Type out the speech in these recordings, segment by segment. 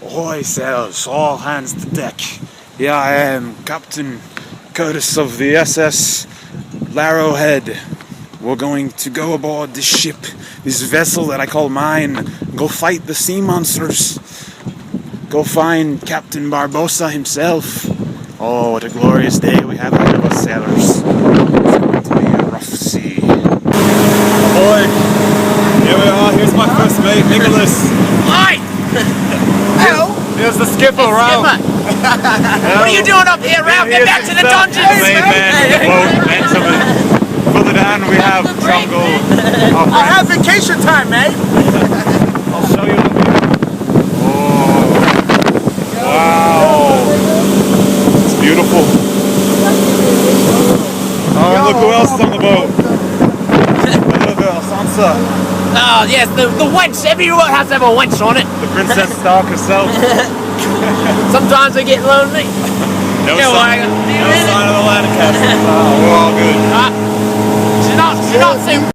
Ahoy sailors, all hands to deck. Here I am, Captain Curtis of the SS Arrowhead. We're going to go aboard this ship, this vessel that I call mine, go fight the sea monsters. Go find Captain Barbossa himself. Oh, what a glorious day we have ahead of us, sailors. It's going to be a rough sea. Ahoy! Here we are, here's my first mate, Nicholas. Hi! Hello! Here's the skipper, Ralph. What are you doing up here, Ralph? Get back to the dungeons! Main man, the boat, and somebody. Further down we have jungle. I have vacation time, mate! I'll show you the view. Oh, wow. It's beautiful. Oh, and look who else is on the boat. Sansa. Oh, yes, the wench. Everyone has to have a wench on it. The Princess Stark herself. Sometimes I get lonely. No sign of the Lancaster. We're all good. She's not so...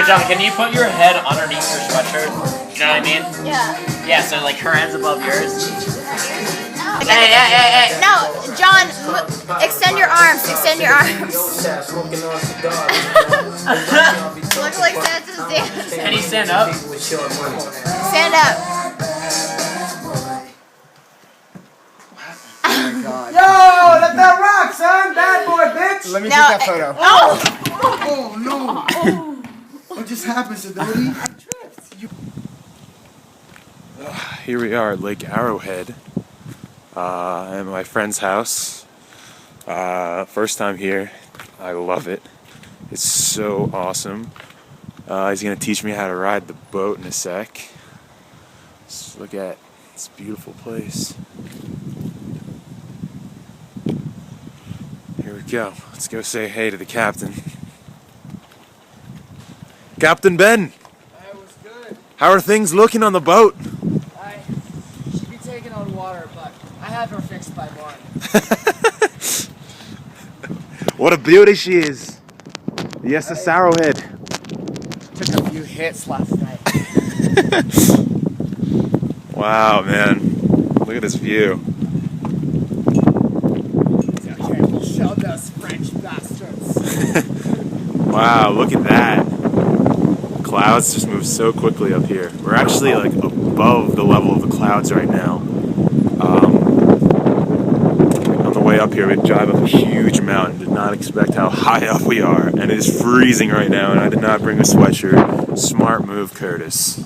John, can you put your head underneath your sweatshirt? You know what I mean? Yeah. Yeah, so like her hand's above yours. Hey. No, John, extend your arms. Extend your arms. Look like Santa's dance. Can you stand up? Stand up. Yo, let that rock, son! Bad boy, bitch! Let me take that photo. Oh! Oh, no! What just happened, Sidoti? Here we are at Lake Arrowhead. At my friend's house. First time here. I love it. It's so awesome. He's gonna teach me how to ride the boat in a sec. Just look at this beautiful place. Here we go. Let's go say hey to the captain. Captain Ben! That was good. How are things looking on the boat? I should be taking on water, but I have her fixed by morning. What a beauty she is! The SS Arrowhead. Took a few hits last night. Wow, man. Look at this view. Okay, we'll show those French bastards. Wow, look at that. Clouds just move so quickly up here. We're actually like above the level of the clouds right now. On the way up here, we drive up a huge mountain. Did not expect how high up we are, and it is freezing right now. And I did not bring a sweatshirt. Smart move, Curtis.